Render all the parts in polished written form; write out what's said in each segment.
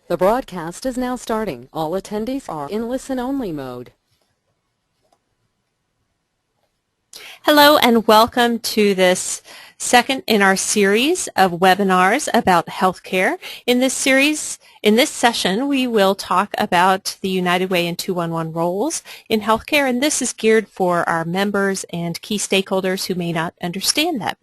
The broadcast is now starting. All attendees are in listen-only mode. Hello and welcome to this second in our series of webinars about healthcare. In this session, we will talk about the United Way and 211 roles in healthcare, and this is geared for our members and key stakeholders who may not understand that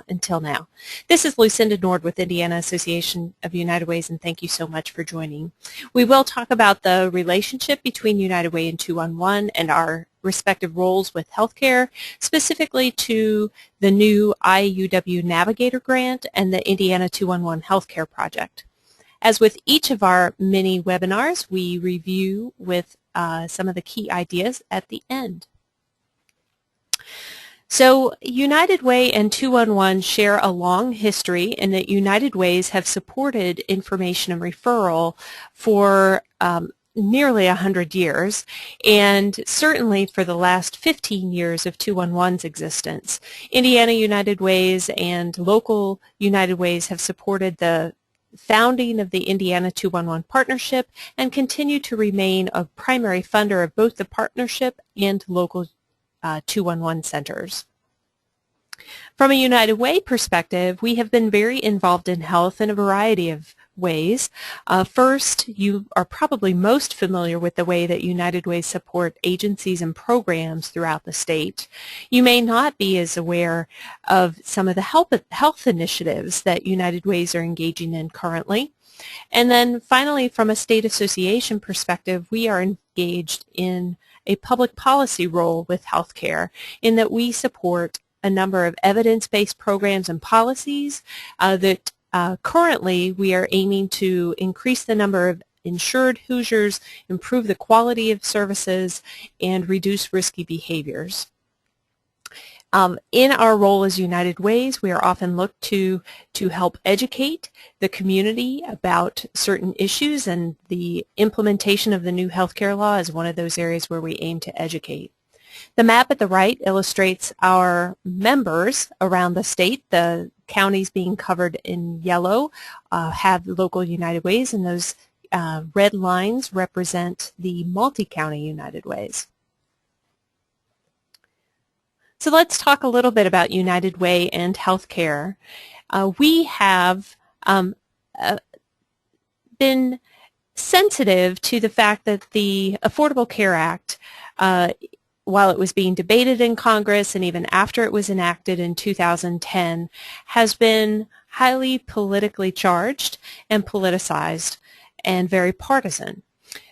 until now. This is Lucinda Nord with Indiana Association of United Ways, and thank you so much for joining. We will talk about the relationship between United Way and 211 and our respective roles with healthcare, specifically to the new IaUW Navigator Grant and the Indiana 211 Healthcare Project. As with each of our mini webinars, we review with some of the key ideas at the end. So United Way and 211 share a long history in that United Ways have supported information and referral for nearly 100 years, and certainly for the last 15 years of 211's existence. Indiana United Ways and local United Ways have supported the founding of the Indiana 211 Partnership and continue to remain a primary funder of both the partnership and local 211 centers. From a United Way perspective, we have been very involved in health in a variety of ways. First, you are probably most familiar with the way that United Way support agencies and programs throughout the state. You may not be as aware of some of the health initiatives that United Ways are engaging in currently. And then finally, from a state association perspective, we are engaged in a public policy role with healthcare in that we support a number of evidence-based programs and policies that currently we are aiming to increase the number of insured Hoosiers, improve the quality of services, and reduce risky behaviors. In our role as United Ways, we are often looked to help educate the community about certain issues, and the implementation of the new healthcare law is one of those areas where we aim to educate. The map at the right illustrates our members around the state. The counties being covered in yellow have local United Ways, and those red lines represent the multi-county United Ways. So let's talk a little bit about United Way and healthcare. We have been sensitive to the fact that the Affordable Care Act, while it was being debated in Congress and even after it was enacted in 2010, has been highly politically charged and politicized and very partisan.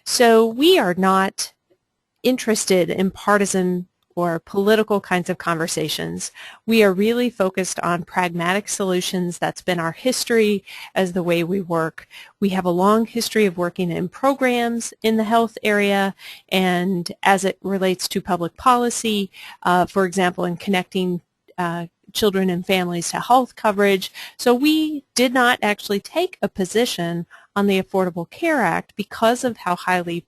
So we are not interested in partisan or political kinds of conversations. We are really focused on pragmatic solutions. That's been our history as the way we work. We have a long history of working in programs in the health area, and as it relates to public policy, for example, in connecting children and families to health coverage. So we did not actually take a position on the Affordable Care Act because of how highly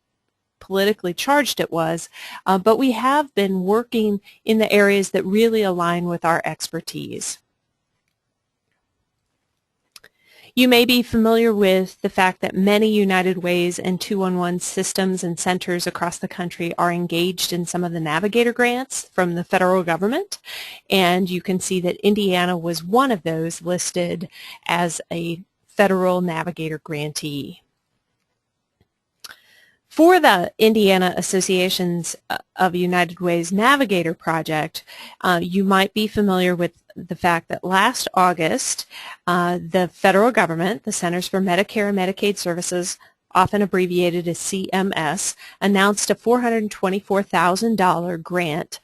politically charged it was, but we have been working in the areas that really align with our expertise. You may be familiar with the fact that many United Ways and 211 systems and centers across the country are engaged in some of the Navigator grants from the federal government, and you can see that Indiana was one of those listed as a federal Navigator grantee. For the Indiana Associations of United Ways Navigator Project, you might be familiar with the fact that last August, the federal government, the Centers for Medicare and Medicaid Services, often abbreviated as CMS, announced a $424,000 grant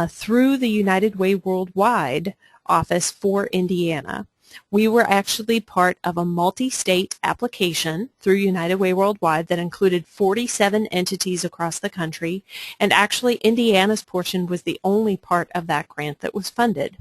through the United Way Worldwide office for Indiana. We were actually part of a multi-state application through United Way Worldwide that included 47 entities across the country, and actually Indiana's portion was the only part of that grant that was funded.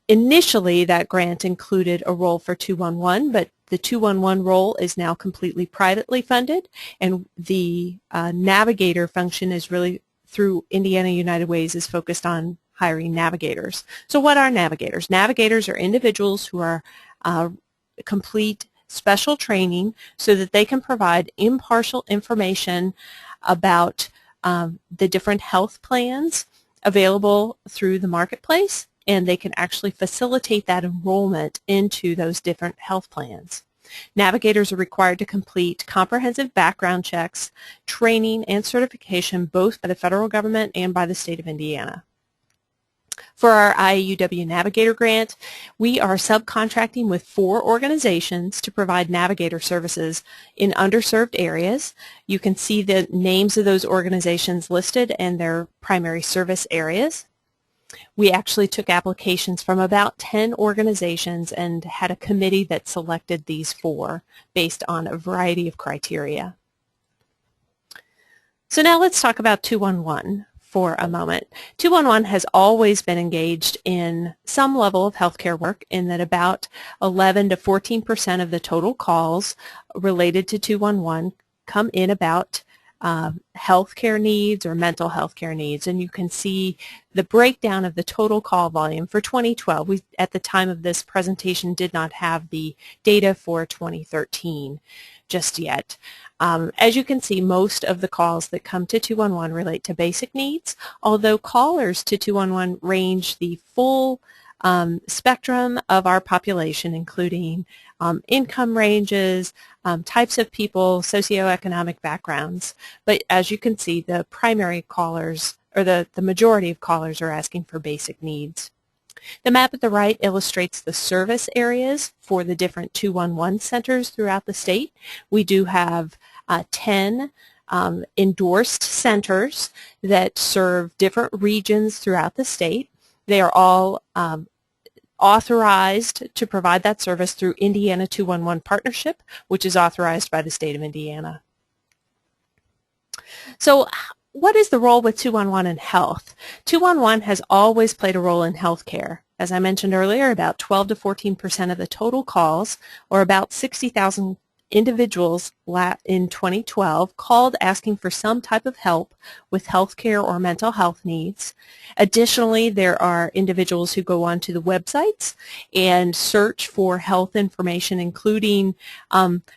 Initially, that grant included a role for 211, but the 211 role is now completely privately funded, and the Navigator function is really through Indiana United Ways is focused on hiring navigators. So what are navigators? Navigators are individuals who are complete special training so that they can provide impartial information about the different health plans available through the marketplace, and they can actually facilitate that enrollment into those different health plans. Navigators are required to complete comprehensive background checks, training, and certification both by the federal government and by the state of Indiana. For our IaUW Navigator Grant, we are subcontracting with 4 organizations to provide navigator services in underserved areas. You can see the names of those organizations listed and their primary service areas. We actually took applications from about 10 organizations and had a committee that selected these 4 based on a variety of criteria. So now let's talk about 211 for a moment. 211 has always been engaged in some level of healthcare work, in that about 11 to 14% of the total calls related to 211 come in about healthcare needs or mental health care needs, and you can see the breakdown of the total call volume for 2012. We, at the time of this presentation, did not have the data for 2013 just yet. As you can see, most of the calls that come to 211 relate to basic needs, although callers to 211 range the full spectrum of our population, including income ranges, types of people, socioeconomic backgrounds. But as you can see, the primary callers, or the majority of callers, are asking for basic needs. The map at the right illustrates the service areas for the different 211 centers throughout the state. We do have 10 endorsed centers that serve different regions throughout the state. They are all authorized to provide that service through Indiana 211 Partnership, which is authorized by the state of Indiana. So what is the role with 211 in health? 211 has always played a role in healthcare. As I mentioned earlier, about 12 to 14% of the total calls, or about 60,000 individuals in 2012, called asking for some type of help with healthcare or mental health needs. Additionally, there are individuals who go onto the websites and search for health information, including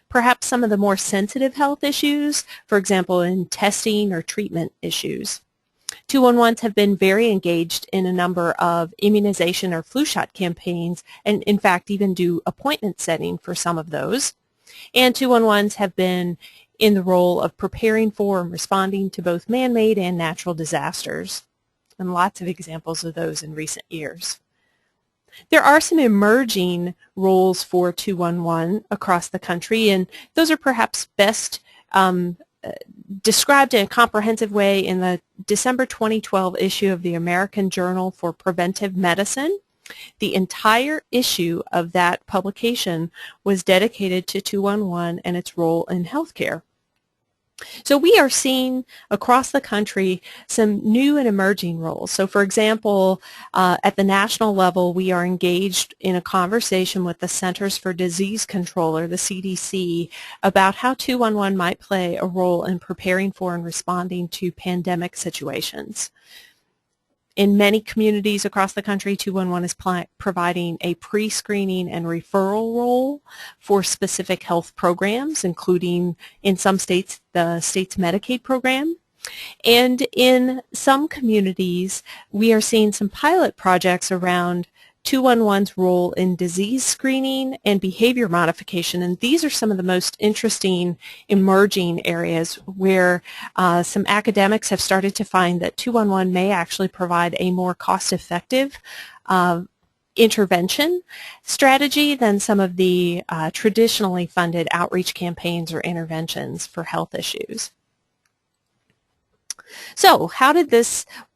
perhaps some of the more sensitive health issues, for example, in testing or treatment issues. 211s have been very engaged in a number of immunization or flu shot campaigns, and in fact even do appointment setting for some of those. And 211s have been in the role of preparing for and responding to both man-made and natural disasters, and lots of examples of those in recent years. There are some emerging roles for 211 across the country, and those are perhaps best described in a comprehensive way in the December 2012 issue of the American Journal for Preventive Medicine. The entire issue of that publication was dedicated to 211 and its role in healthcare. So we are seeing across the country some new and emerging roles. So for example, at the national level, we are engaged in a conversation with the Centers for Disease Control, or the CDC, about how 211 might play a role in preparing for and responding to pandemic situations. In many communities across the country, 211 is providing a pre-screening and referral role for specific health programs, including, in some states, the state's Medicaid program. And in some communities, we are seeing some pilot projects around 211's role in disease screening and behavior modification, and these are some of the most interesting emerging areas where some academics have started to find that 211 may actually provide a more cost-effective intervention strategy than some of the traditionally funded outreach campaigns or interventions for health issues. So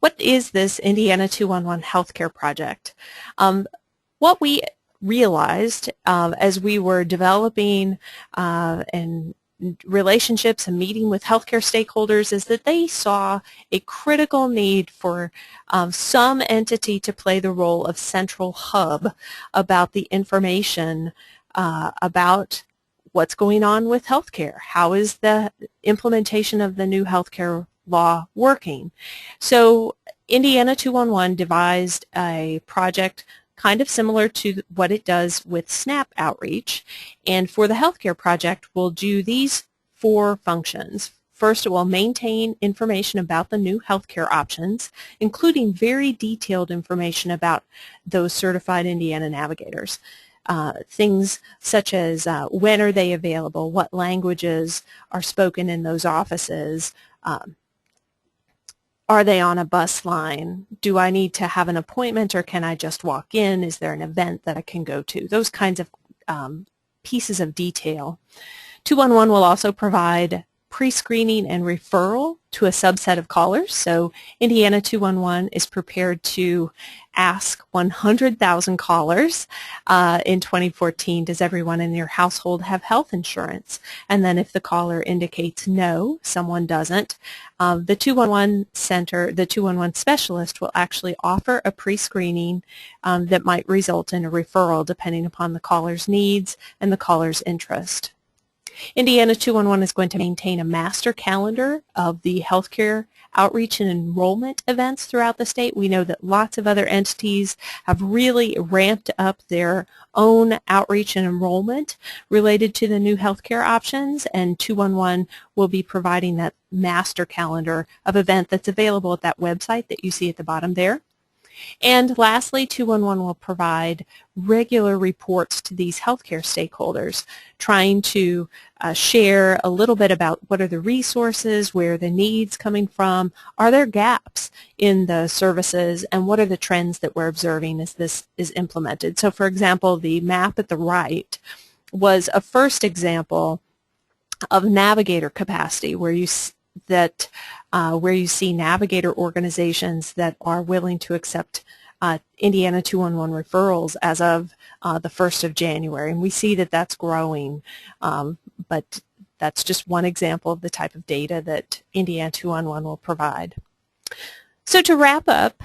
what is this Indiana 211 Healthcare Project? What we realized as we were developing and relationships and meeting with healthcare stakeholders is that they saw a critical need for some entity to play the role of central hub about the information about what's going on with healthcare. How is the implementation of the new healthcare law working? So Indiana 211 devised a project kind of similar to what it does with SNAP outreach. And for the healthcare project, we'll do these 4 functions. First, it will maintain information about the new healthcare options, including very detailed information about those certified Indiana navigators. Things such as when are they available, what languages are spoken in those offices, are they on a bus line, do I need to have an appointment or can I just walk in, is there an event that I can go to, those kinds of pieces of detail. 211 will also provide pre-screening and referral to a subset of callers. So Indiana 211 is prepared to ask 100,000 callers in 2014, does everyone in your household have health insurance? And then if the caller indicates no, someone doesn't, the 211 center, the 211 specialist will actually offer a pre-screening that might result in a referral depending upon the caller's needs and the caller's interest. Indiana 211 is going to maintain a master calendar of the healthcare outreach and enrollment events throughout the state. We know that lots of other entities have really ramped up their own outreach and enrollment related to the new healthcare options, and 211 will be providing that master calendar of event that's available at that website that you see at the bottom there. And lastly, 211 will provide regular reports to these healthcare stakeholders, trying to share a little bit about what are the resources, where are the needs coming from, are there gaps in the services, and what are the trends that we're observing as this is implemented. So for example, the map at the right was a first example of navigator capacity where you see navigator organizations that are willing to accept Indiana 211 referrals as of the 1st of January. And we see that that's growing, but that's just one example of the type of data that Indiana 211 will provide. So to wrap up,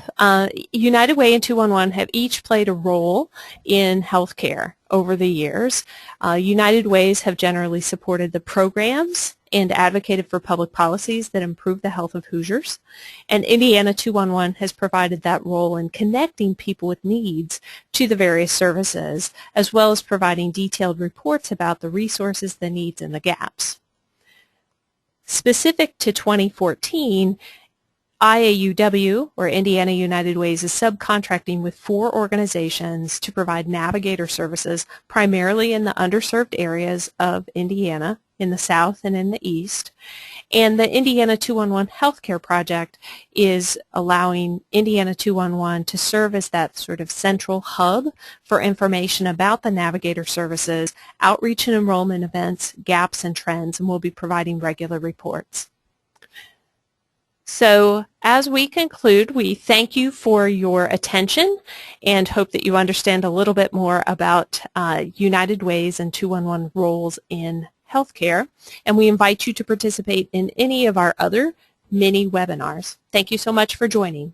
United Way and 211 have each played a role in healthcare over the years. United Ways have generally supported the programs and advocated for public policies that improve the health of Hoosiers. And Indiana 211 has provided that role in connecting people with needs to the various services, as well as providing detailed reports about the resources, the needs, and the gaps. Specific to 2014, IaUW, or Indiana United Ways, is subcontracting with 4 organizations to provide navigator services primarily in the underserved areas of Indiana, in the south and in the east. And the Indiana 211 Healthcare Project is allowing Indiana 211 to serve as that sort of central hub for information about the navigator services, outreach and enrollment events, gaps and trends, and we'll be providing regular reports. So as we conclude, we thank you for your attention and hope that you understand a little bit more about United Ways and 211 roles in healthcare, and we invite you to participate in any of our other mini webinars. Thank you so much for joining.